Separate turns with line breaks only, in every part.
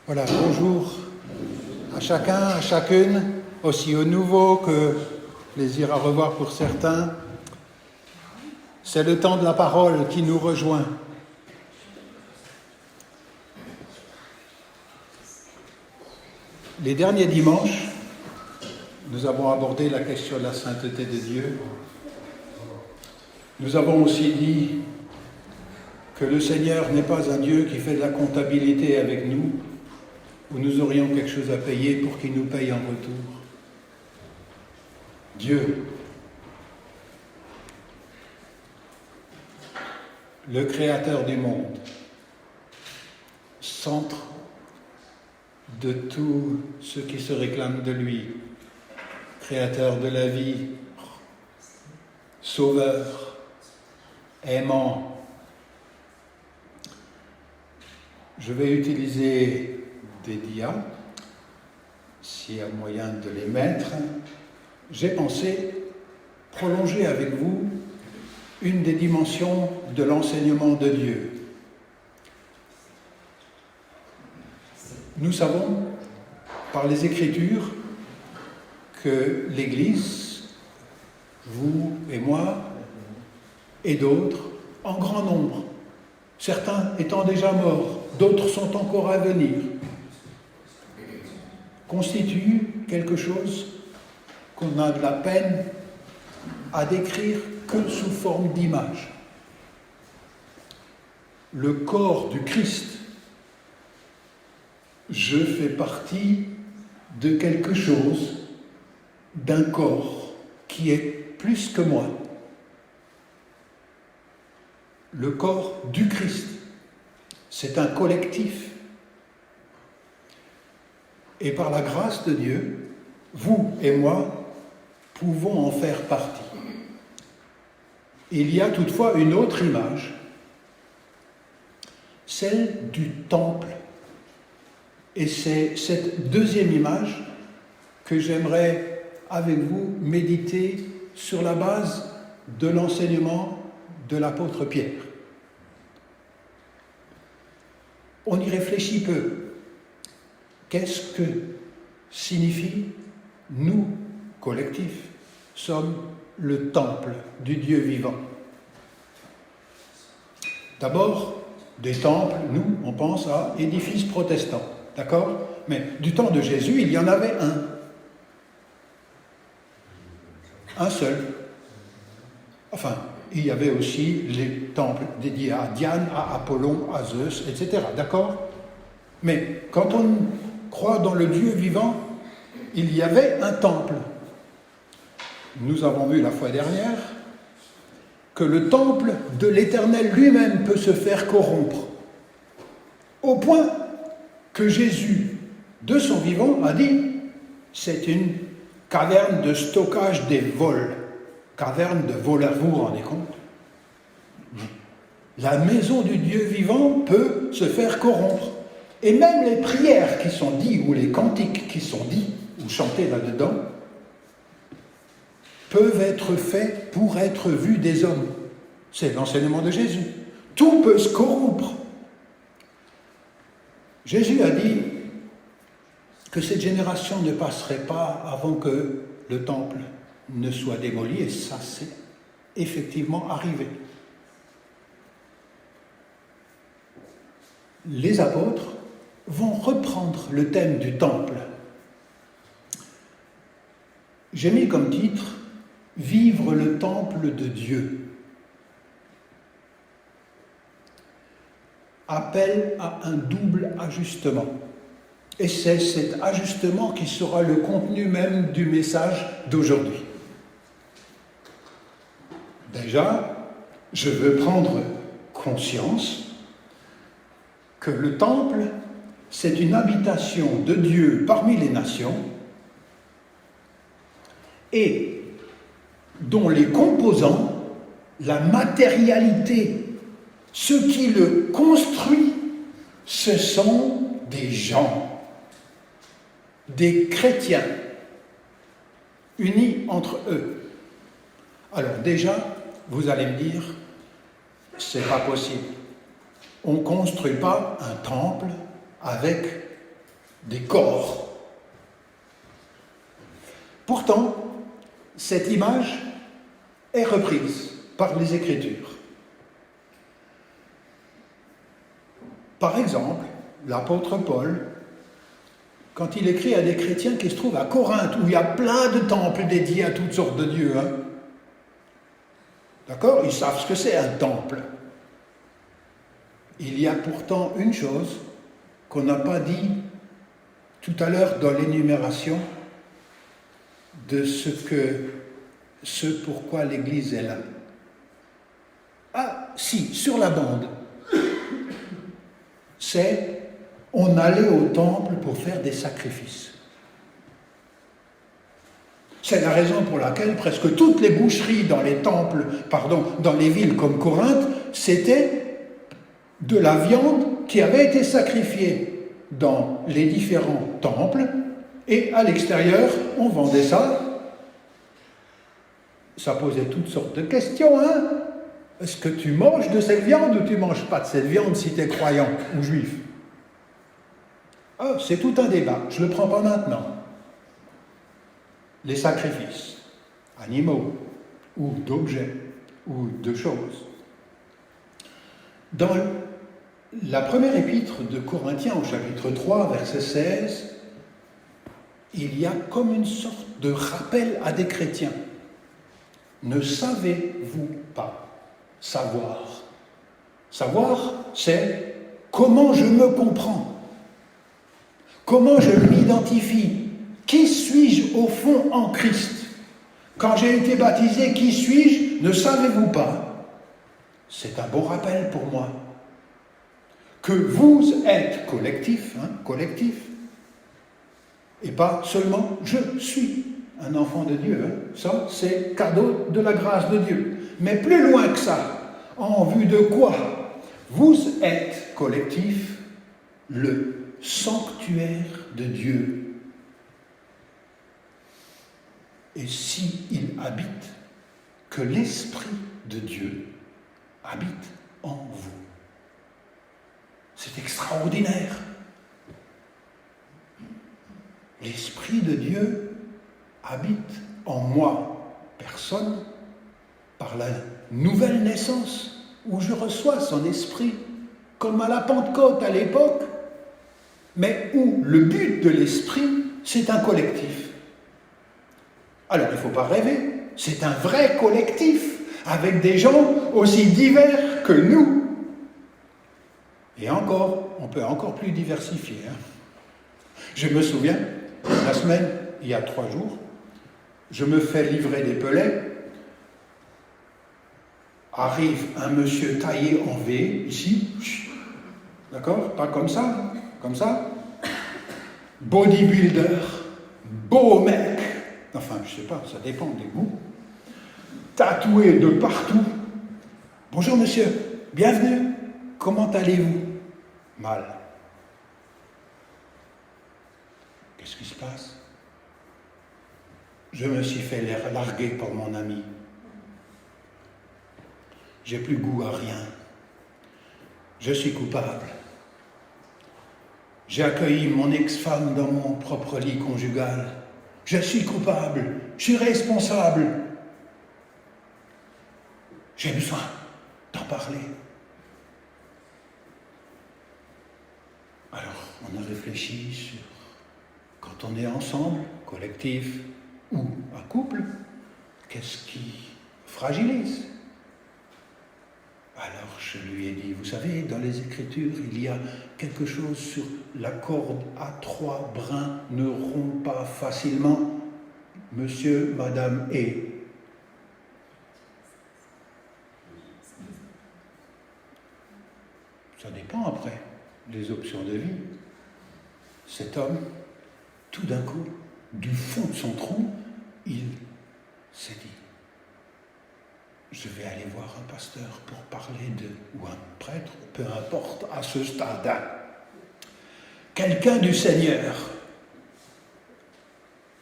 Voilà, bonjour à chacun, à chacune, aussi aux nouveaux que plaisir à revoir pour certains. C'est le temps de la parole qui nous rejoint. Les derniers dimanches, nous avons abordé la question de la sainteté de Dieu. Nous avons aussi dit que le Seigneur n'est pas un Dieu qui fait de la comptabilité avec nous, où nous aurions quelque chose à payer pour qu'il nous paye en retour. Dieu, le Créateur du monde, centre de tout ce qui se réclame de lui, Créateur de la vie, Sauveur, aimant. Je vais utiliser des dias, s'il y a moyen de les mettre. J'ai pensé prolonger avec vous une des dimensions de l'enseignement de Dieu. Nous savons par les Écritures que l'Église, vous et moi, et d'autres, en grand nombre, certains étant déjà morts, d'autres sont encore à venir, constitue quelque chose qu'on a de la peine à décrire que sous forme d'image. Le corps du Christ, je fais partie de quelque chose, d'un corps qui est plus que moi. Le corps du Christ, c'est un collectif. Et par la grâce de Dieu, vous et moi pouvons en faire partie. Il y a toutefois une autre image, celle du temple. Et c'est cette deuxième image que j'aimerais avec vous méditer sur la base de l'enseignement de l'apôtre Pierre. On y réfléchit peu. Qu'est-ce que signifie nous, collectifs, sommes le temple du Dieu vivant? D'abord, des temples, nous, on pense à édifices protestants, d'accord? Mais du temps de Jésus, il y en avait un seul. Enfin, il y avait aussi les temples dédiés à Diane, à Apollon, à Zeus, etc., d'accord? Mais quand on croit dans le Dieu vivant, il y avait un temple. Nous avons vu la fois dernière que le temple de l'Éternel lui-même peut se faire corrompre, au point que Jésus, de son vivant, a dit « c'est une caverne de stockage des vols ». Caverne de voleurs, vous vous rendez compte? La maison du Dieu vivant peut se faire corrompre. Et même les prières qui sont dites, ou les cantiques qui sont dits, ou chantés là-dedans, peuvent être faits pour être vus des hommes. C'est l'enseignement de Jésus. Tout peut se corrompre. Jésus a dit que cette génération ne passerait pas avant que le temple ne soit démoli, et ça c'est effectivement arrivé. Les apôtres vont reprendre le thème du temple. J'ai mis comme titre « Vivre le temple de Dieu ». Appel à un double ajustement. Et c'est cet ajustement qui sera le contenu même du message d'aujourd'hui. Déjà, je veux prendre conscience que le temple, c'est une habitation de Dieu parmi les nations et dont les composants, la matérialité, ce qui le construit, ce sont des gens, des chrétiens, unis entre eux. Alors déjà, vous allez me dire, c'est pas possible. On ne construit pas un temple avec des corps. Pourtant, cette image est reprise par les Écritures. Par exemple, l'apôtre Paul, quand il écrit à des chrétiens qui se trouvent à Corinthe, où il y a plein de temples dédiés à toutes sortes de dieux, d'accord? Ils savent ce que c'est un temple. Il y a pourtant une chose qu'on n'a pas dit tout à l'heure dans l'énumération de ce pourquoi l'Église est là. Ah, si, sur la bande. C'est, on allait au temple pour faire des sacrifices. C'est la raison pour laquelle presque toutes les boucheries dans les temples, dans les villes comme Corinthe, c'était de la viande qui avait été sacrifiée dans les différents temples, et à l'extérieur, on vendait ça. Ça posait toutes sortes de questions, Est-ce que tu manges de cette viande ou tu ne manges pas de cette viande si tu es croyant ou juif? Ah, c'est tout un débat, je ne le prends pas maintenant. Les sacrifices, animaux, ou d'objets, ou de choses. Dans la première épître de Corinthiens, au chapitre 3, verset 16, il y a comme une sorte de rappel à des chrétiens. Ne savez-vous pas savoir? Savoir, c'est comment je me comprends, comment je m'identifie, qui suis-je au fond en Christ? Quand j'ai été baptisé, qui suis-je? Ne savez-vous pas? C'est un bon rappel pour moi. Que vous êtes collectif, et pas seulement je suis un enfant de Dieu. Ça, c'est cadeau de la grâce de Dieu. Mais plus loin que ça, en vue de quoi? Vous êtes collectif, le sanctuaire de Dieu. Et s'il habite, que l'Esprit de Dieu habite en vous. C'est extraordinaire. L'Esprit de Dieu habite en moi, personne, par la nouvelle naissance, où je reçois son Esprit, comme à la Pentecôte à l'époque, mais où le but de l'Esprit, c'est un collectif. Alors, il ne faut pas rêver, c'est un vrai collectif, avec des gens aussi divers que nous. Et encore, on peut encore plus diversifier. Je me souviens, la semaine, il y a 3 jours, je me fais livrer des pelets. Arrive un monsieur taillé en V, ici, d'accord, pas comme ça, bodybuilder, beau mec, enfin, je sais pas, ça dépend des goûts, tatoué de partout. Bonjour monsieur, bienvenue, comment allez-vous? Mal. Qu'est-ce qui se passe? Je me suis fait larguer par mon ami. J'ai plus goût à rien. Je suis coupable. J'ai accueilli mon ex-femme dans mon propre lit conjugal. Je suis coupable. Je suis responsable. J'ai besoin d'en parler. Alors, on a réfléchi sur quand on est ensemble, collectif ou un couple, qu'est-ce qui fragilise? Alors je lui ai dit, vous savez, dans les Écritures, il y a quelque chose sur la corde à 3 brins ne rompt pas facilement. Monsieur, madame et. Ça dépend après des options de vie. Cet homme, tout d'un coup, du fond de son trou, il s'est dit, je vais aller voir un pasteur pour parler ou un prêtre, peu importe, à ce stade. Quelqu'un du Seigneur,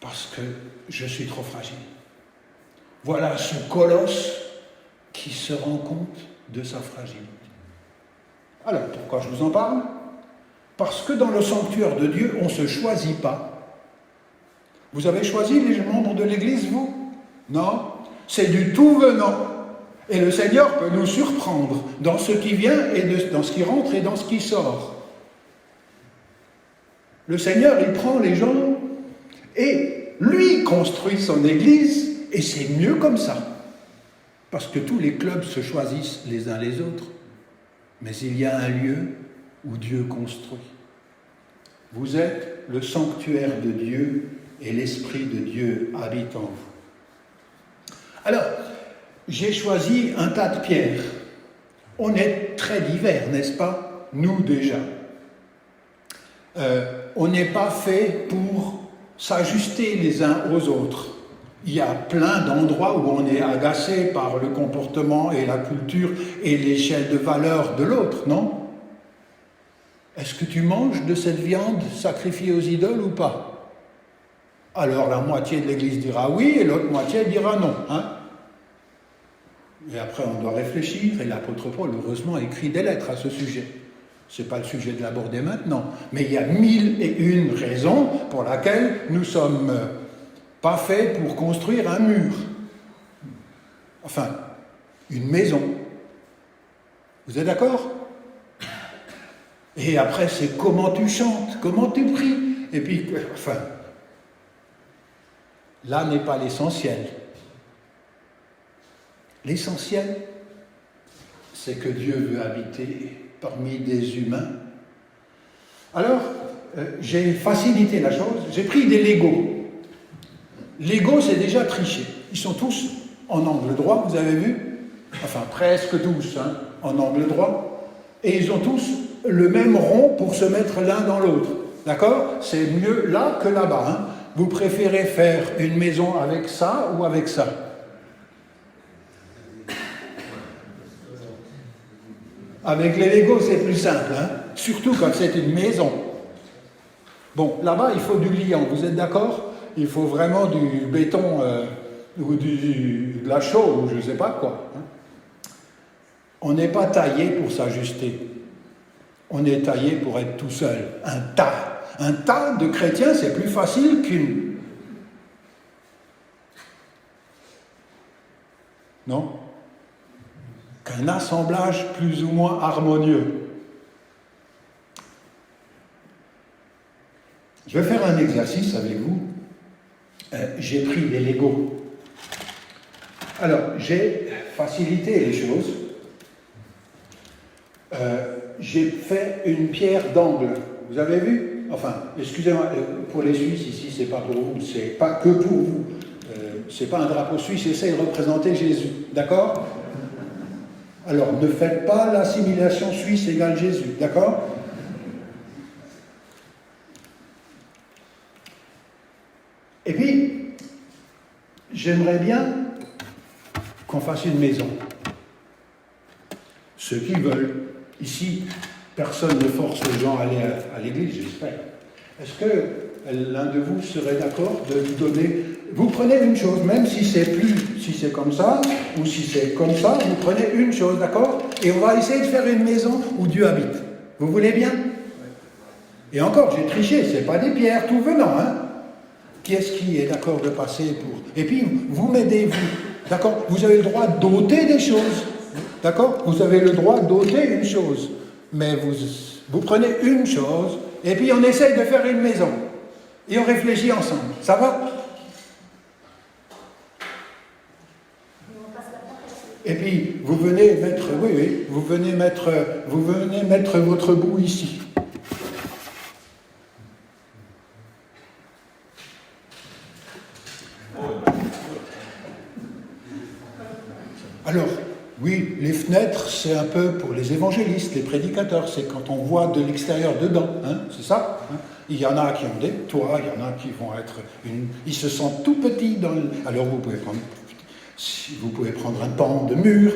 parce que je suis trop fragile. Voilà ce colosse qui se rend compte de sa fragilité. Alors, pourquoi je vous en parle? Parce que dans le sanctuaire de Dieu, on ne se choisit pas. Vous avez choisi les membres de l'Église, vous? Non, c'est du tout venant. Et le Seigneur peut nous surprendre dans ce qui vient, et dans ce qui rentre et dans ce qui sort. Le Seigneur, il prend les gens et lui construit son Église, et c'est mieux comme ça. Parce que tous les clubs se choisissent les uns les autres. Mais il y a un lieu où Dieu construit. Vous êtes le sanctuaire de Dieu et l'Esprit de Dieu habite en vous. Alors, j'ai choisi un tas de pierres. On est très divers, n'est-ce pas? Nous déjà. On n'est pas fait pour s'ajuster les uns aux autres. Il y a plein d'endroits où on est agacé par le comportement et la culture et l'échelle de valeur de l'autre, non? Est-ce que tu manges de cette viande sacrifiée aux idoles ou pas? Alors la moitié de l'Église dira oui et l'autre moitié dira non. Hein? Et après on doit réfléchir, et l'apôtre Paul, heureusement, écrit des lettres à ce sujet. Ce n'est pas le sujet de l'aborder maintenant, mais il y a 1001 raisons pour lesquelles nous ne sommes pas faits pour construire un mur. Enfin, une maison. Vous êtes d'accord? Et après, c'est comment tu chantes, comment tu pries. Et puis, enfin, là n'est pas l'essentiel. L'essentiel, c'est que Dieu veut habiter parmi des humains. Alors, j'ai facilité la chose, j'ai pris des Legos. Lego, c'est déjà triché. Ils sont tous en angle droit, vous avez vu? Enfin, presque tous, hein, en angle droit. Et ils ont tous le même rond pour se mettre l'un dans l'autre. D'accord? C'est mieux là que là-bas. Hein. Vous préférez faire une maison avec ça ou avec ça? Avec les Legos, c'est plus simple, hein? Surtout quand c'est une maison. Bon, là-bas, il faut du liant, vous êtes d'accord? Il faut vraiment du béton ou de la chaux, ou je ne sais pas quoi. Hein? On n'est pas taillé pour s'ajuster. On est taillé pour être tout seul. Un tas de chrétiens, c'est plus facile qu'une. Non? Qu'un assemblage plus ou moins harmonieux. Je vais faire un exercice avec vous. J'ai pris des Legos. Alors, j'ai facilité les choses. J'ai fait une pierre d'angle. Vous avez vu? Enfin, excusez-moi, pour les Suisses, ici, c'est pas pour vous, c'est pas que pour vous. C'est pas un drapeau suisse, j'essaie de représenter Jésus. D'accord? Alors, ne faites pas l'assimilation suisse égale Jésus, d'accord? Et puis, j'aimerais bien qu'on fasse une maison. Ceux qui veulent. Ici, personne ne force les gens à aller à l'église, j'espère. Est-ce que l'un de vous serait d'accord de nous donner... Vous prenez une chose, même si c'est comme ça, ou si c'est comme ça, vous prenez une chose, d'accord? Et on va essayer de faire une maison où Dieu habite. Vous voulez bien? Et encore, j'ai triché, c'est pas des pierres tout venant, hein? Qui est-ce qui est d'accord de passer pour... Et puis, vous m'aidez, vous, d'accord? Vous avez le droit d'ôter des choses, d'accord? Vous avez le droit d'ôter une chose, mais vous prenez une chose, et puis on essaye de faire une maison. Et on réfléchit ensemble. Ça va? Et puis, vous venez mettre... Oui, vous venez mettre votre bout ici. Alors, oui, les fenêtres, c'est un peu pour les évangélistes, les prédicateurs, c'est quand on voit de l'extérieur dedans, hein, c'est ça, hein. Il y en a qui ont des toits, il y en a qui vont être... Ils se sentent tout petits dans le... Alors vous pouvez prendre un pan de mur,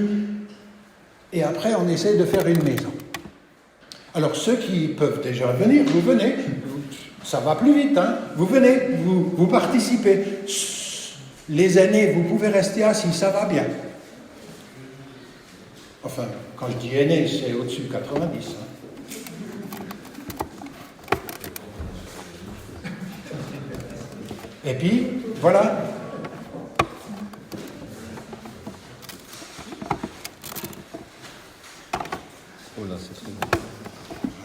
et après on essaie de faire une maison. Alors ceux qui peuvent déjà venir, vous venez, ça va plus vite, hein. Vous venez, vous participez. Les aînés, vous pouvez rester assis, ça va bien. Enfin, quand je dis aîné, c'est au-dessus de 90. Hein. Et puis, voilà.
Oh là, c'est trop.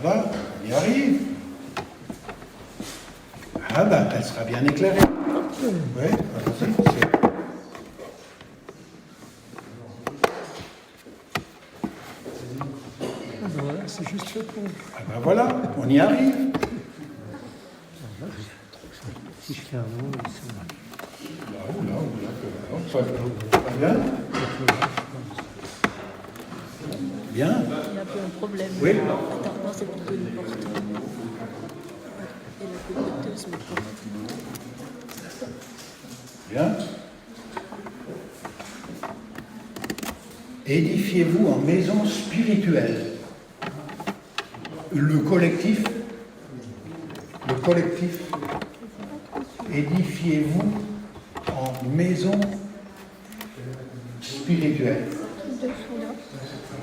Voilà, on y arrive. Ah ben, elle sera bien éclairée. Oui, allons-y.
Voilà, c'est juste fait pour.
Ah ben voilà, on y arrive.
Si je fais un mot, c'est
Pas bien. Bien.
Il y a un peu un problème.
Oui.
Attends, non, c'est plutôt une porte. Et la cocoteuse me porte.
Bien. Édifiez-vous en maison spirituelle. Le collectif. Édifiez-vous en maison spirituelle.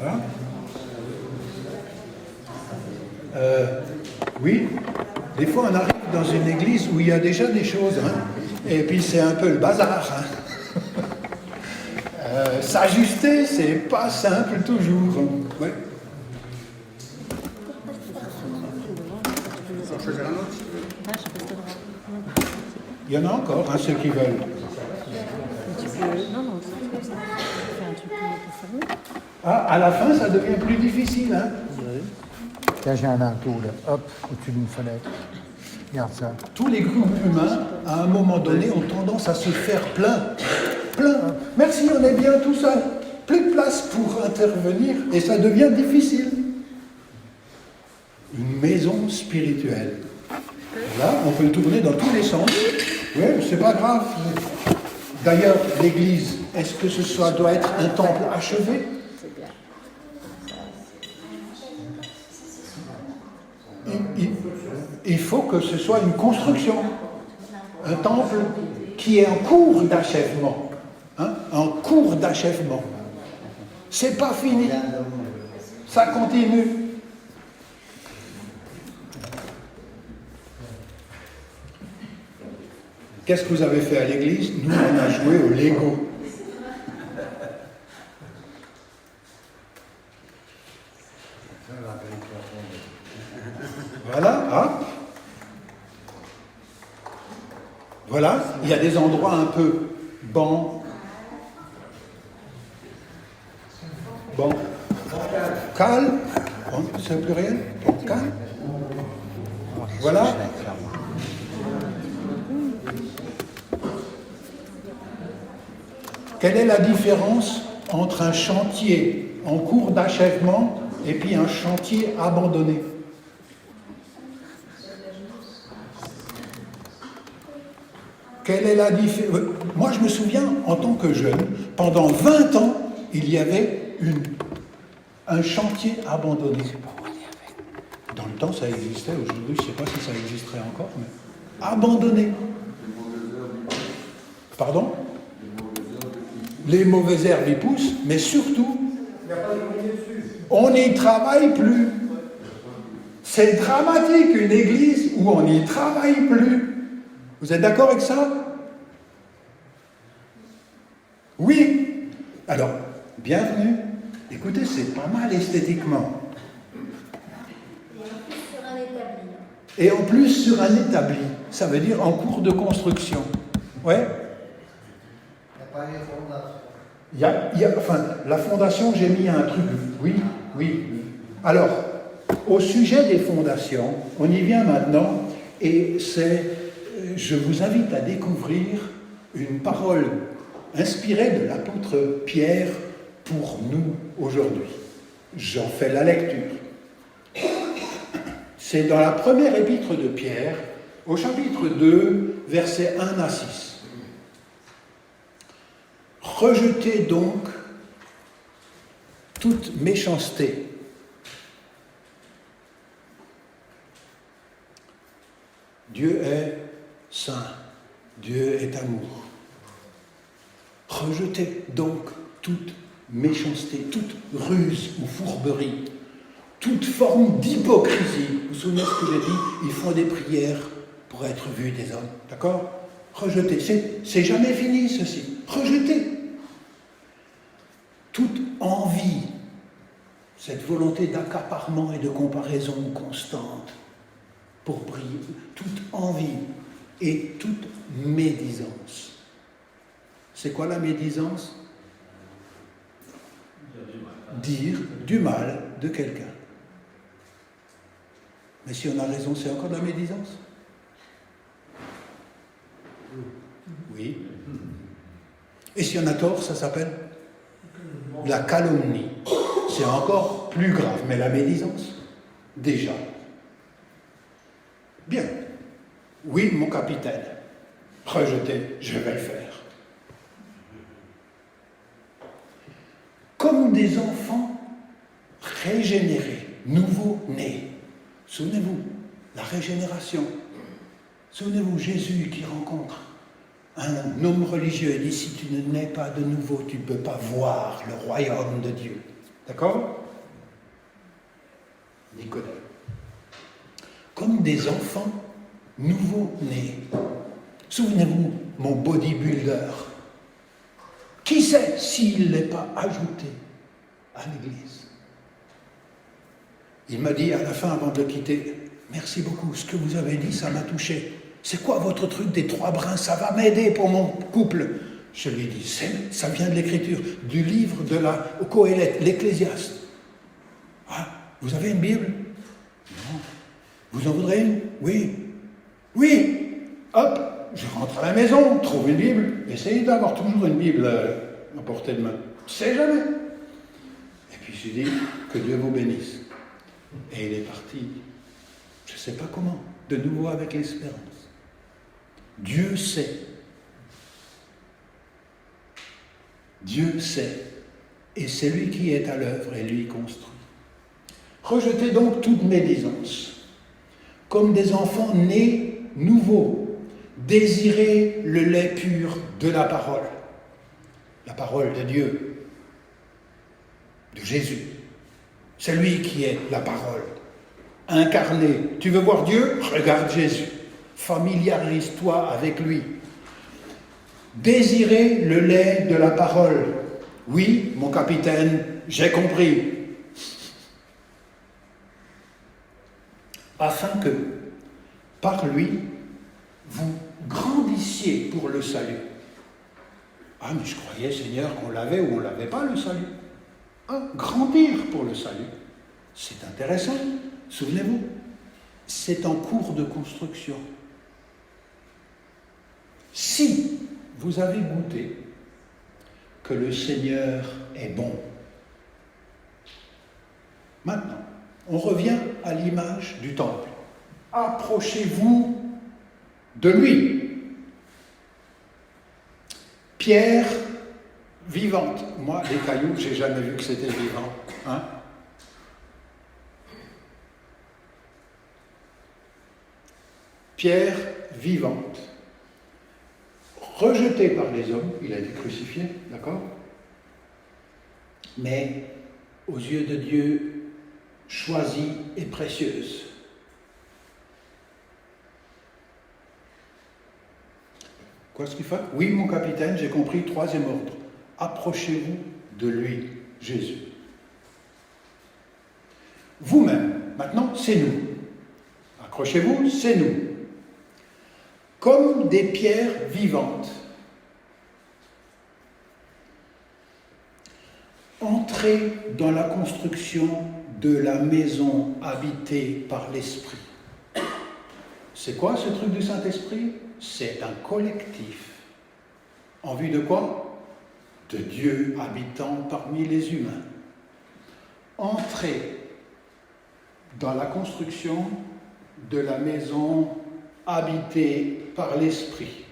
Voilà. Oui, des fois on arrive dans une église où il y a déjà des choses, hein, et puis c'est un peu le bazar. Hein. S'ajuster, c'est pas simple toujours. Ouais. Il y en a encore, hein, ceux qui veulent.
Non, non, c'est fais un truc pour fermer.
Ah, à la fin, ça devient plus difficile. Hein.
Tiens, j'ai un arteau là, hop, au-dessus d'une fenêtre. Regarde ça.
Tous les groupes humains, à un moment donné, ont tendance à se faire plein. Merci, on est bien tout seul. Plus de place pour intervenir et ça devient difficile. Une maison spirituelle. Là, on peut tourner dans tous les sens. Oui, c'est pas grave. D'ailleurs, l'église, est-ce que doit être un temple achevé? Il faut que ce soit une construction. Un temple qui est en cours d'achèvement. Hein, en cours d'achèvement. C'est pas fini. Ça continue. Qu'est-ce que vous avez fait à l'église? Nous, on a joué au Lego. Voilà, hein? Voilà, il y a des endroits un peu bancs. Calme. C'est au pluriel? Calme. Voilà. Quelle est la différence entre un chantier en cours d'achèvement et puis un chantier abandonné? Quelle est la différence? Moi, je me souviens, en tant que jeune, pendant 20 ans, il y avait un chantier abandonné. Dans le temps, ça existait. Aujourd'hui, je ne sais pas si ça existerait encore, mais abandonné. Pardon? Les mauvaises herbes y poussent, mais surtout, on n'y travaille plus. C'est dramatique, une église où on n'y travaille plus. Vous êtes d'accord avec ça? Oui. Alors, bienvenue. Écoutez, c'est pas mal esthétiquement. Et en plus sur un établi. Ça veut dire en cours de construction. Ouais. Enfin, la fondation, j'ai mis un truc. Oui. Alors, au sujet des fondations, on y vient maintenant, et je vous invite à découvrir une parole inspirée de l'apôtre Pierre pour nous aujourd'hui. J'en fais la lecture. C'est dans la première épître de Pierre, au chapitre 2, versets 1 à 6. Rejetez donc toute méchanceté. Dieu est saint, Dieu est amour. Rejetez donc toute méchanceté, toute ruse ou fourberie, toute forme d'hypocrisie. Vous vous souvenez ce que j'ai dit? Ils font des prières pour être vus des hommes. D'accord? Rejeter. C'est jamais fini, ceci. Rejeter. Toute envie, cette volonté d'accaparement et de comparaison constante pour briller, toute envie et toute médisance. C'est quoi la médisance? Dire du mal de quelqu'un. Mais si on a raison, c'est encore de la médisance? Oui. Et si on a tort, ça s'appelle la calomnie. C'est encore plus grave, mais la médisance, déjà. Bien. Oui, mon capitaine. Rejeté, je vais le faire. Comme des enfants régénérés, nouveau-nés. Souvenez-vous, la régénération. Souvenez-vous, Jésus qui rencontre un homme religieux et dit, si tu ne nais pas de nouveau, tu ne peux pas voir le royaume de Dieu. D'accord? Nicodème. Comme des enfants nouveau-nés. Souvenez-vous, mon bodybuilder. Qui sait s'il n'est pas ajouté à l'Église? Il m'a dit à la fin, avant de le quitter, merci beaucoup, ce que vous avez dit, ça m'a touché. C'est quoi votre truc des 3 brins? Ça va m'aider pour mon couple. Je lui ai dit, ça vient de l'Écriture, du livre de la Coëlette, l'Ecclésiaste. Ah, vous avez une Bible? Non. Vous en voudrez une? Oui. Oui. Hop, je rentre à la maison, trouve une Bible. Essayez d'avoir toujours une Bible à portée de main. Tu sais jamais. Et puis je lui ai dit, que Dieu vous bénisse. Et il est parti, je ne sais pas comment, de nouveau avec l'espérance. Dieu sait. Dieu sait. Et c'est lui qui est à l'œuvre et lui construit. Rejetez donc toute médisance. Comme des enfants nés nouveaux, désirez le lait pur de la parole de Dieu, de Jésus. C'est lui qui est la parole, incarné. Tu veux voir Dieu? Regarde Jésus. Familiarise-toi avec lui. Désirez le lait de la parole. Oui, mon capitaine, j'ai compris. Afin que, par lui, vous grandissiez pour le salut. Ah, mais je croyais, Seigneur, qu'on l'avait ou on ne l'avait pas, le salut. Ah, grandir pour le salut. C'est intéressant. Souvenez-vous, c'est en cours de construction. Si vous avez goûté que le Seigneur est bon. Maintenant, on revient à l'image du temple. Approchez-vous de lui. Pierre vivante. Moi, les cailloux, j'ai jamais vu que c'était vivant. Hein? Pierre vivante. Rejeté par les hommes, il a été crucifié, d'accord? Mais aux yeux de Dieu, choisie et précieuse. Quoi ce qu'il fait? Oui, mon capitaine, j'ai compris, 3e ordre. Approchez-vous de lui, Jésus. Vous-même, maintenant, c'est nous. Accrochez-vous, c'est nous. Comme des pierres vivantes. Entrez dans la construction de la maison habitée par l'Esprit. C'est quoi ce truc du Saint-Esprit? C'est un collectif. En vue de quoi? De Dieu habitant parmi les humains. Entrez dans la construction de la maison habitée par l'Esprit.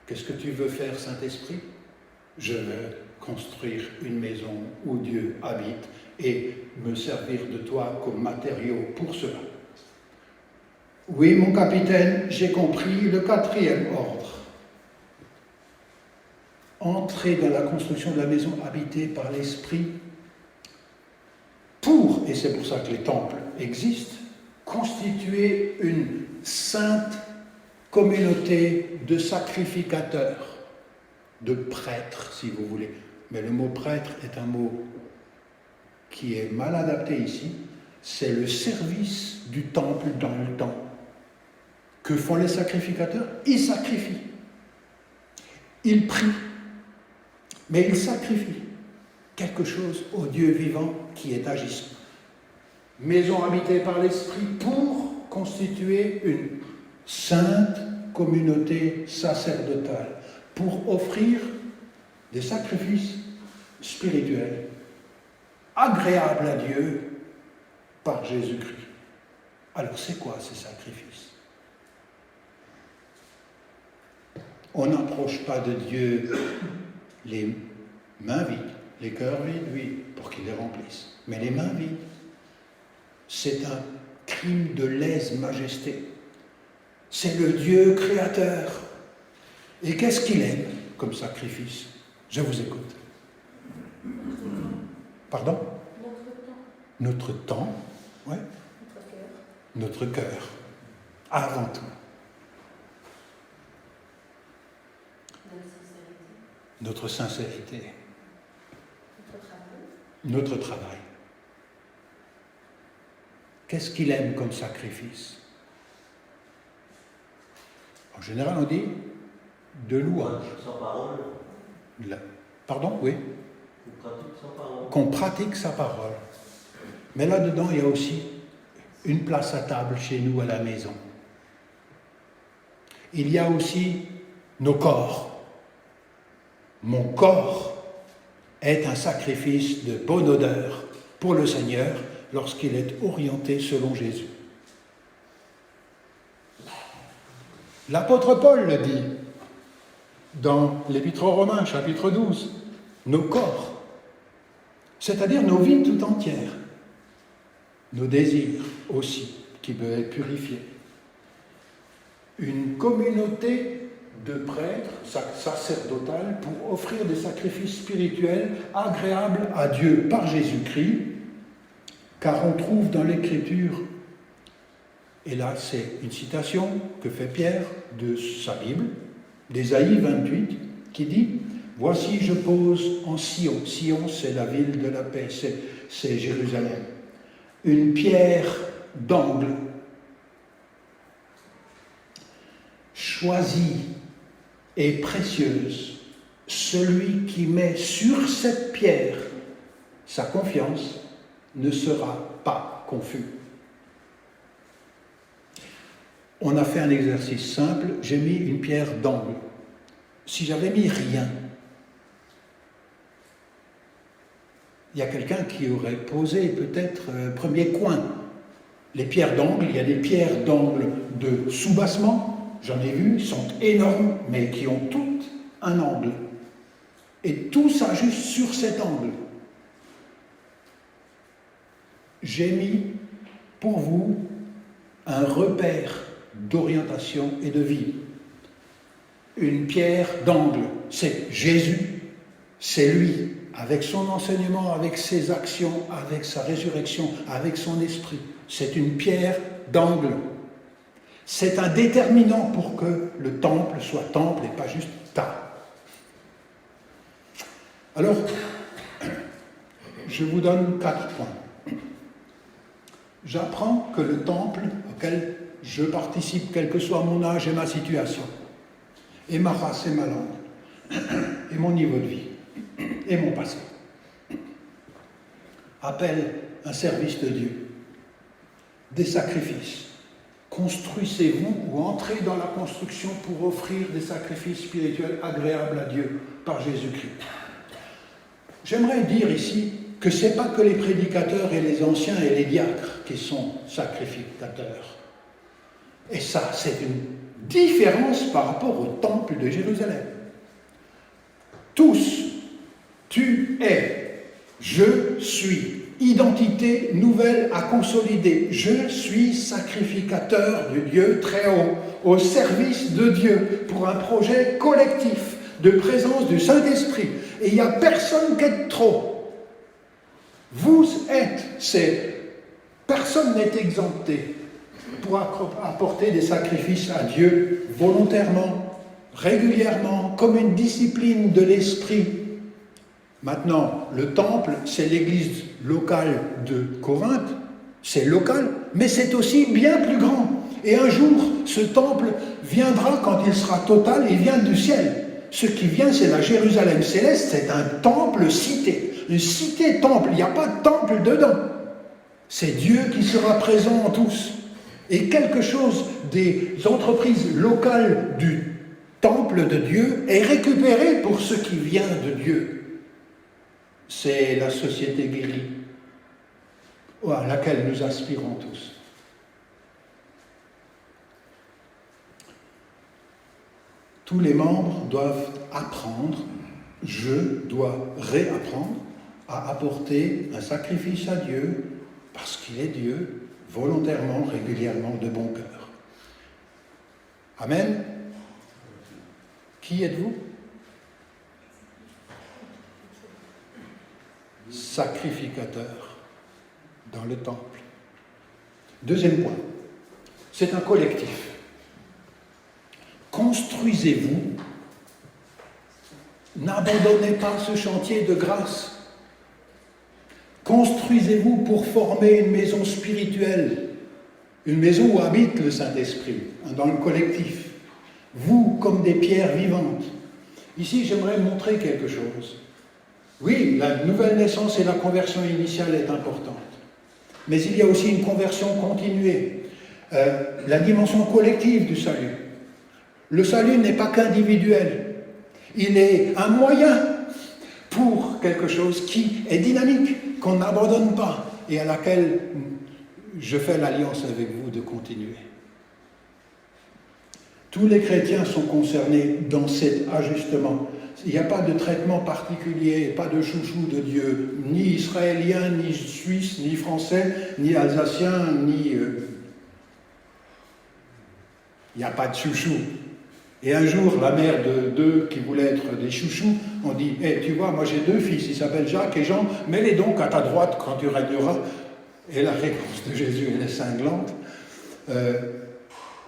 Qu'est-ce que tu veux faire, Saint-Esprit? Je veux construire une maison où Dieu habite et me servir de toi comme matériau pour cela. Oui, mon capitaine, j'ai compris le 4e ordre. Entrer dans la construction de la maison habitée par l'Esprit pour, et c'est pour ça que les temples existent, constituer une sainte communauté de sacrificateurs, de prêtres, si vous voulez. Mais le mot prêtre est un mot qui est mal adapté ici. C'est le service du temple dans le temps. Que font les sacrificateurs? Ils sacrifient. Ils prient. Mais ils sacrifient quelque chose au Dieu vivant qui est agissant. Maison habitée par l'Esprit pour constituer une sainte communauté sacerdotale, pour offrir des sacrifices spirituels agréables à Dieu par Jésus-Christ. Alors c'est quoi ces sacrifices? On n'approche pas de Dieu les mains vides, les cœurs vides, oui, pour qu'il les remplisse. Mais les mains vides, c'est un crime de lèse-majesté. C'est le Dieu créateur. Et qu'est-ce qu'il aime comme sacrifice? Je vous écoute. Pardon? Notre temps, oui. Notre cœur, avant tout. Notre sincérité. Notre travail. Qu'est-ce qu'il aime comme sacrifice? En général, on dit de louange.
Sans parole.
Pardon? Oui.
Qu'on pratique
Qu'on pratique sa
sa parole.
parole. Mais là-dedans, il y a aussi une place à table chez nous à la maison. Il y a aussi nos corps. Mon corps est un sacrifice de bonne odeur pour le Seigneur lorsqu'il est orienté selon Jésus. L'apôtre Paul le dit dans l'Épître aux Romains, chapitre 12. Nos corps, c'est-à-dire nos vies tout entières, nos désirs aussi, qui peuvent être purifiés. Une communauté de prêtres sacerdotales pour offrir des sacrifices spirituels agréables à Dieu par Jésus-Christ, car on trouve dans l'Écriture, et là c'est une citation que fait Pierre de sa Bible, d'Ésaïe 28, qui dit « Voici je pose en Sion », Sion c'est la ville de la paix, c'est Jérusalem, une pierre d'angle, choisie et précieuse, celui qui met sur cette pierre sa confiance ne sera pas confus. On a fait un exercice simple, j'ai mis une pierre d'angle. Si j'avais mis rien, il y a quelqu'un qui aurait posé peut-être premier coin. Les pierres d'angle, il y a des pierres d'angle de soubassement, j'en ai vu, ils sont énormes, mais qui ont toutes un angle. Et tout s'ajuste sur cet angle. J'ai mis pour vous un repère d'orientation et de vie. Une pierre d'angle, c'est Jésus, c'est lui, avec son enseignement, avec ses actions, avec sa résurrection, avec son esprit. C'est une pierre d'angle. C'est un déterminant pour que le temple soit temple et pas juste tas. Alors, je vous donne 4 points. J'apprends que le temple auquel je participe, quel que soit mon âge et ma situation, et ma race et ma langue, et mon niveau de vie, et mon passé, appelle un service de Dieu, des sacrifices. Construisez-vous ou entrez dans la construction pour offrir des sacrifices spirituels agréables à Dieu par Jésus-Christ. J'aimerais dire ici que ce n'est pas que les prédicateurs et les anciens et les diacres qui sont sacrificateurs. Et ça, c'est une différence par rapport au temple de Jérusalem. Tous, tu es, je suis, identité nouvelle à consolider. Je suis sacrificateur du Dieu très haut, au service de Dieu, pour un projet collectif de présence du Saint-Esprit. Et il n'y a personne qui est trop. Vous êtes, personne n'est exempté. pour apporter des sacrifices à Dieu volontairement, régulièrement, comme une discipline de l'esprit. Maintenant, le temple, c'est l'église locale de Corinthe, c'est local, mais c'est aussi bien plus grand. Et un jour, ce temple viendra quand il sera total, il vient du ciel. Ce qui vient, c'est la Jérusalem céleste, c'est un temple cité. Une cité-temple, il n'y a pas de temple dedans. C'est Dieu qui sera présent en tous. Et quelque chose des entreprises locales du temple de Dieu est récupéré pour ce qui vient de Dieu. C'est la société guérie à laquelle nous aspirons tous. Tous les membres doivent apprendre, je dois réapprendre à apporter un sacrifice à Dieu parce qu'il est Dieu, volontairement, régulièrement, de bon cœur. Amen. Qui êtes-vous? Sacrificateur dans le temple. Deuxième point, c'est un collectif. Construisez-vous, n'abandonnez pas ce chantier de grâce. Construisez-vous pour former une maison spirituelle, une maison où habite le Saint-Esprit, dans le collectif. Vous, comme des pierres vivantes. Ici, j'aimerais montrer quelque chose. Oui, la nouvelle naissance et la conversion initiale est importante. Mais il y a aussi une conversion continuée. La dimension collective du salut. Le salut n'est pas qu'individuel. Il est un moyen pour quelque chose qui est dynamique, qu'on n'abandonne pas et à laquelle je fais l'alliance avec vous de continuer. Tous les chrétiens sont concernés dans cet ajustement. Il n'y a pas de traitement particulier, pas de chouchou de Dieu, ni israélien, ni suisse, ni français, ni alsacien, ni... Il n'y a pas de chouchou. Et un jour, la mère de deux qui voulaient être des chouchous, on dit hey, tu vois, moi j'ai deux fils, ils s'appellent Jacques et Jean, mets-les donc à ta droite quand tu régneras. Et la réponse de Jésus, elle est cinglante.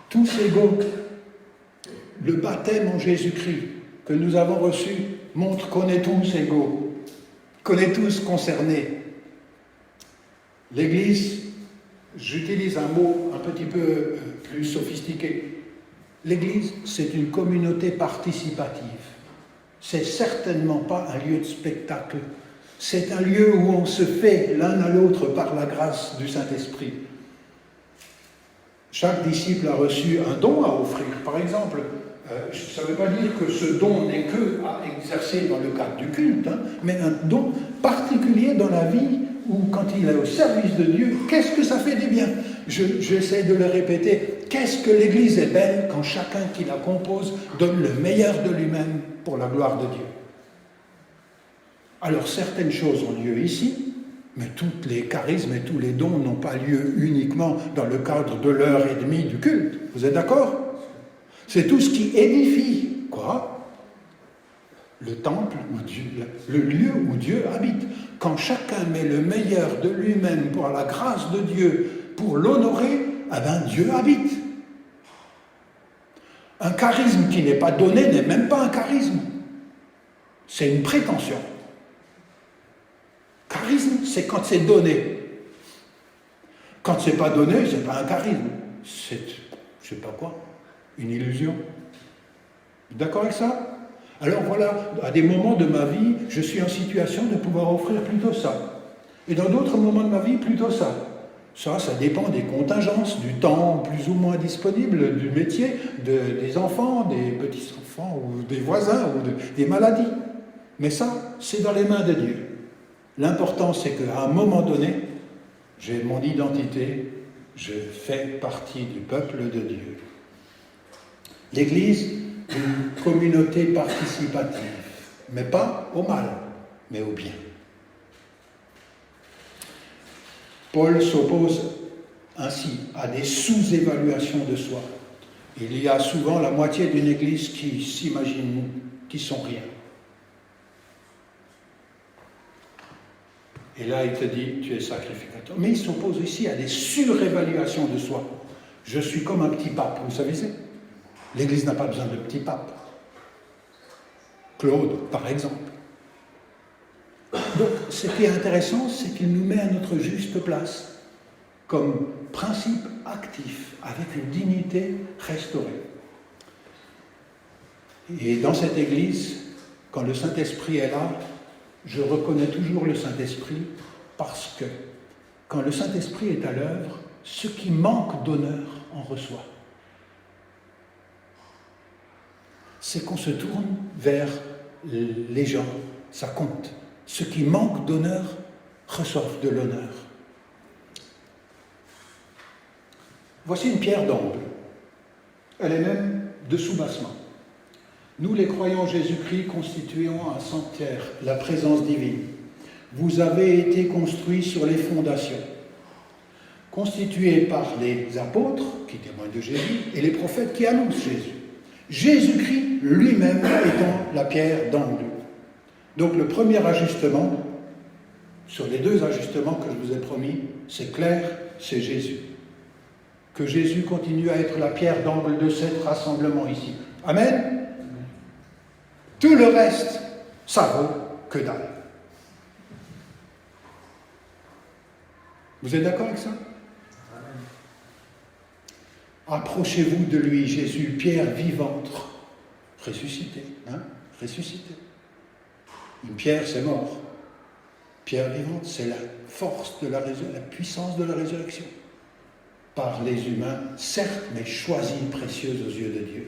Tous égaux. Le baptême en Jésus-Christ que nous avons reçu montre qu'on est tous égaux, qu'on est tous concernés. L'Église, j'utilise un mot un petit peu plus sophistiqué. L'Église, c'est une communauté participative. C'est certainement pas un lieu de spectacle. C'est un lieu où on se fait l'un à l'autre par la grâce du Saint-Esprit. Chaque disciple a reçu un don à offrir. Par exemple, ça ne veut pas dire que ce don n'est que à exercer dans le cadre du culte, mais un don particulier dans la vie où, quand il est au service de Dieu, qu'est-ce que ça fait du bien? J'essaie de le répéter. Qu'est-ce que l'Église est belle quand chacun qui la compose donne le meilleur de lui-même pour la gloire de Dieu. Alors certaines choses ont lieu ici, mais tous les charismes et tous les dons n'ont pas lieu uniquement dans le cadre de l'heure et demie du culte. Vous êtes d'accord? C'est tout ce qui édifie, quoi? Le temple, le lieu où Dieu habite. Quand chacun met le meilleur de lui-même pour la grâce de Dieu, pour l'honorer, eh bien Dieu habite. Un charisme qui n'est pas donné n'est même pas un charisme. C'est une prétention. Charisme, c'est quand c'est donné. Quand c'est pas donné, c'est pas un charisme. C'est, je sais pas quoi, une illusion. D'accord avec ça? Alors voilà, à des moments de ma vie, je suis en situation de pouvoir offrir plutôt ça. Et dans d'autres moments de ma vie, plutôt ça. Ça dépend des contingences, du temps plus ou moins disponible, du métier, des enfants, des petits-enfants, ou des voisins, ou des maladies. Mais ça, c'est dans les mains de Dieu. L'important, c'est qu'à un moment donné, j'ai mon identité, je fais partie du peuple de Dieu. L'Église, une communauté participative, mais pas au mal, mais au bien. Paul s'oppose ainsi à des sous-évaluations de soi. Il y a souvent la moitié d'une Église qui s'imagine qu'ils sont rien. Et là, il te dit, tu es sacrificateur. Mais il s'oppose ici à des surévaluations de soi. Je suis comme un petit pape, vous savez c'est? L'Église n'a pas besoin de petit pape. Claude, par exemple. Donc, ce qui est intéressant, c'est qu'il nous met à notre juste place, comme principe actif, avec une dignité restaurée. Et dans cette Église, quand le Saint-Esprit est là, je reconnais toujours le Saint-Esprit, parce que quand le Saint-Esprit est à l'œuvre, ce qui manque d'honneur en reçoit. C'est qu'on se tourne vers les gens, ça compte. Ceux qui manquent d'honneur reçoivent de l'honneur. Voici une pierre d'angle. Elle est même de soubassement. Nous, les croyants en Jésus-Christ, constituons un sanctuaire, la présence divine. Vous avez été construits sur les fondations, constitués par les apôtres qui témoignent de Jésus et les prophètes qui annoncent Jésus. Jésus-Christ lui-même étant la pierre d'angle. Donc le premier ajustement, sur les deux ajustements que je vous ai promis, c'est clair, c'est Jésus. Que Jésus continue à être la pierre d'angle de cet rassemblement ici. Amen. Tout le reste, ça vaut que dalle. Vous êtes d'accord avec ça? Approchez-vous de lui, Jésus, pierre vivante, ressuscité, ressuscité. Une pierre, c'est mort. Pierre vivante, c'est la force de la puissance de la résurrection. Par les humains, certes, mais choisie, précieuse aux yeux de Dieu.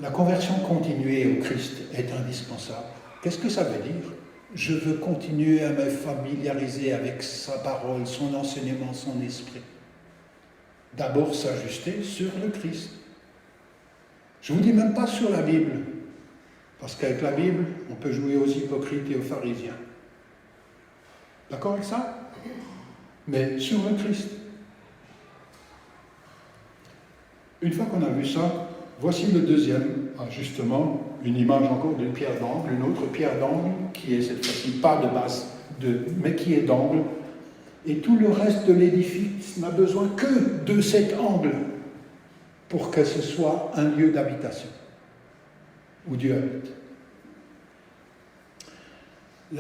La conversion continuée au Christ est indispensable. Qu'est-ce que ça veut dire? Je veux continuer à me familiariser avec sa parole, son enseignement, son esprit. D'abord s'ajuster sur le Christ. Je ne vous dis même pas sur la Bible, parce qu'avec la Bible, on peut jouer aux hypocrites et aux pharisiens. D'accord avec ça? Mais sur le Christ. Une fois qu'on a vu ça, voici le deuxième ajustement, une image encore d'une pierre d'angle, une autre pierre d'angle qui est cette fois-ci pas de base, mais qui est d'angle. Et tout le reste de l'édifice n'a besoin que de cet angle pour que ce soit un lieu d'habitation, où Dieu habite.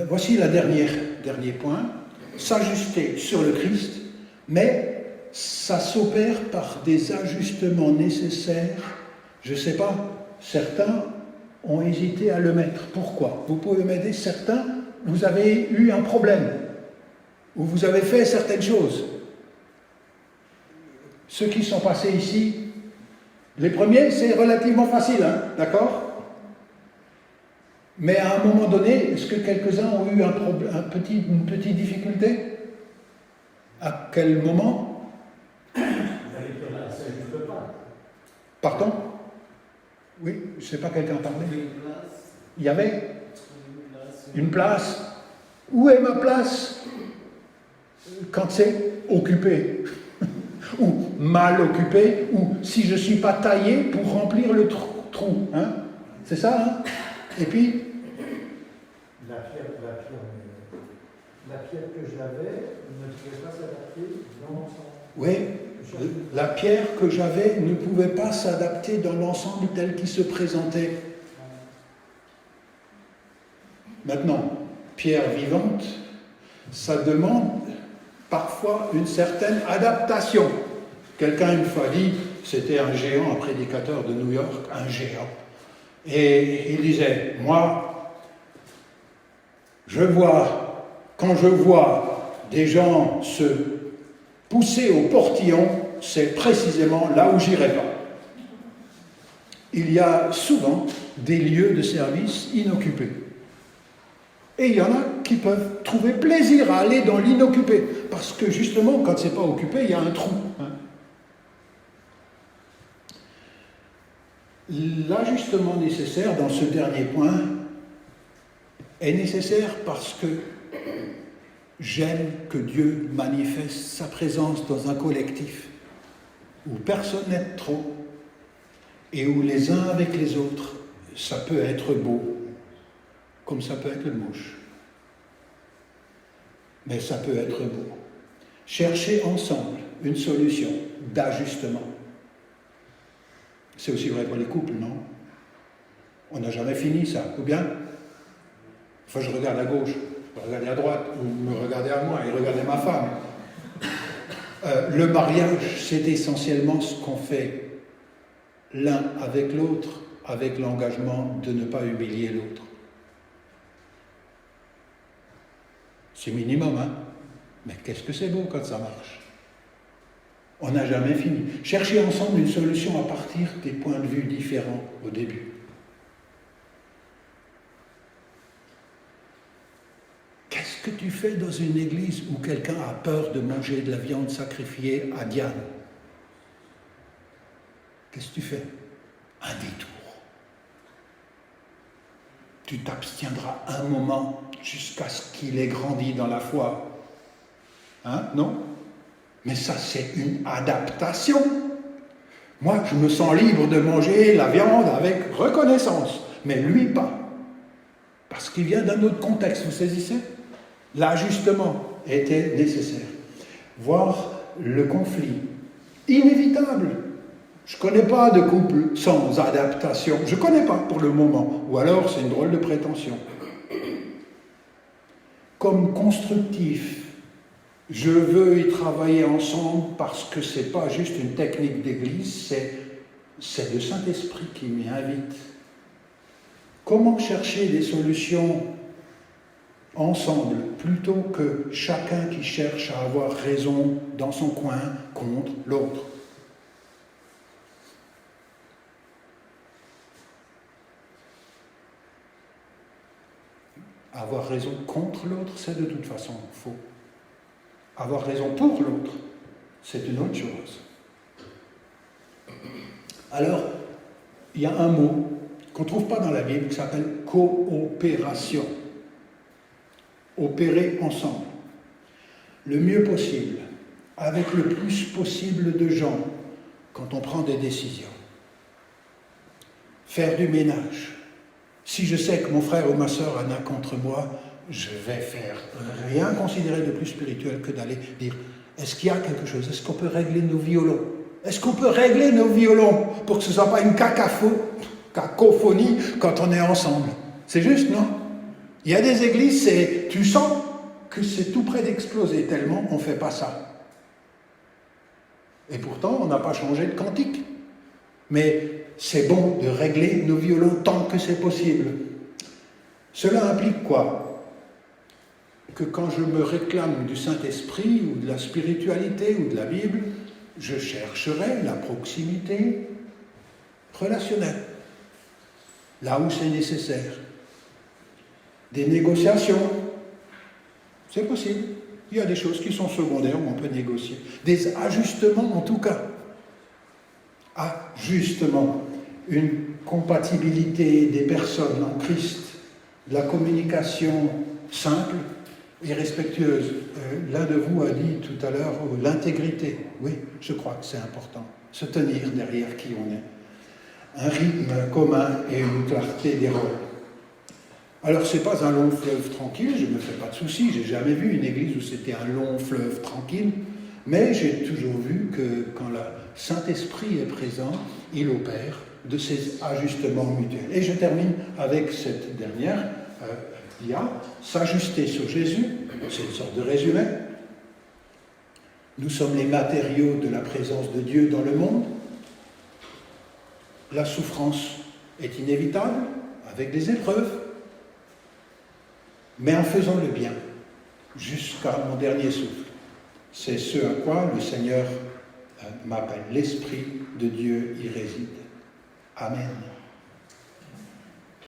Voici le dernier point, s'ajuster sur le Christ, mais ça s'opère par des ajustements nécessaires. Je ne sais pas, certains ont hésité à le mettre. Pourquoi? Vous pouvez m'aider, certains, vous avez eu un problème, ou vous avez fait certaines choses. Ceux qui sont passés ici, les premiers, c'est relativement facile, d'accord? Mais à un moment donné, est-ce que quelques-uns ont eu une petite difficulté? À quel moment? Pardon? Oui, je ne sais pas, quelqu'un parlait. Il y avait une place. Où est ma place quand c'est occupé? Ou mal occupé? Ou si je ne suis pas taillé pour remplir le trou? C'est ça, Et puis
la pierre que j'avais ne pouvait pas s'adapter dans l'ensemble.
Oui, la pierre que j'avais ne pouvait pas s'adapter dans l'ensemble tel qu'il se présentait. Maintenant, pierre vivante, ça demande parfois une certaine adaptation. Quelqu'un une fois dit, c'était un géant, un prédicateur de New York, un géant. Et il disait, moi, quand je vois des gens se pousser au portillon, c'est précisément là où j'irai pas. Il y a souvent des lieux de service inoccupés. Et il y en a qui peuvent trouver plaisir à aller dans l'inoccupé, parce que justement, quand c'est pas occupé, il y a un trou. L'ajustement nécessaire dans ce dernier point est nécessaire parce que j'aime que Dieu manifeste sa présence dans un collectif où personne n'est trop et où les uns avec les autres, ça peut être beau, comme ça peut être moche. Mais ça peut être beau. Chercher ensemble une solution, d'ajustement. C'est aussi vrai pour les couples, non? On n'a jamais fini ça, ou bien? Enfin, je regarde à gauche, je regarde à droite, ou me regardez à moi et regardez ma femme. Le mariage, c'est essentiellement ce qu'on fait l'un avec l'autre, avec l'engagement de ne pas humilier l'autre. C'est minimum, hein? Mais qu'est-ce que c'est beau quand ça marche? On n'a jamais fini. Chercher ensemble une solution à partir des points de vue différents au début. Qu'est-ce que tu fais dans une église où quelqu'un a peur de manger de la viande sacrifiée à Diane? Qu'est-ce que tu fais? Un détour. Tu t'abstiendras un moment jusqu'à ce qu'il ait grandi dans la foi. Hein? Non? Mais ça, c'est une adaptation. Moi, je me sens libre de manger la viande avec reconnaissance, mais lui pas. Parce qu'il vient d'un autre contexte, vous saisissez? L'ajustement était nécessaire. Voir le conflit inévitable. Je ne connais pas de couple sans adaptation. Je ne connais pas pour le moment. Ou alors, c'est une drôle de prétention. Comme constructif, je veux y travailler ensemble parce que ce n'est pas juste une technique d'église, c'est le Saint-Esprit qui m'y invite. Comment chercher des solutions ensemble plutôt que chacun qui cherche à avoir raison dans son coin contre l'autre? Avoir raison contre l'autre, c'est de toute façon faux. Avoir raison pour l'autre, c'est une autre chose. Alors, il y a un mot qu'on ne trouve pas dans la Bible qui s'appelle coopération. Opérer ensemble, le mieux possible, avec le plus possible de gens, quand on prend des décisions. Faire du ménage. Si je sais que mon frère ou ma sœur en a contre moi, je vais faire rien considérer de plus spirituel que d'aller dire « Est-ce qu'il y a quelque chose? Est-ce qu'on peut régler nos violons? Est-ce qu'on peut régler nos violons pour que ce ne soit pas une cacophonie quand on est ensemble ?» C'est juste, non? Il y a des églises, tu sens que c'est tout près d'exploser tellement on ne fait pas ça. Et pourtant, on n'a pas changé de cantique. Mais c'est bon de régler nos violons tant que c'est possible. Cela implique quoi? Que quand je me réclame du Saint-Esprit ou de la spiritualité ou de la Bible, je chercherai la proximité relationnelle, là où c'est nécessaire. Des négociations, c'est possible. Il y a des choses qui sont secondaires où on peut négocier. Des ajustements en tout cas. Ajustement, une compatibilité des personnes en Christ, de la communication simple et respectueuse. L'un de vous a dit tout à l'heure l'intégrité. Oui, je crois que c'est important. Se tenir derrière qui on est. Un rythme commun et une clarté des rôles. Alors, ce n'est pas un long fleuve tranquille, je ne me fais pas de soucis, j'ai jamais vu une église où c'était un long fleuve tranquille, mais j'ai toujours vu que quand le Saint-Esprit est présent, il opère de ces ajustements mutuels. Et je termine avec cette dernière dia, s'ajuster sur Jésus, c'est une sorte de résumé. Nous sommes les matériaux de la présence de Dieu dans le monde. La souffrance est inévitable, avec des épreuves. Mais en faisant le bien, jusqu'à mon dernier souffle. C'est ce à quoi le Seigneur m'appelle. L'Esprit de Dieu y réside. Amen.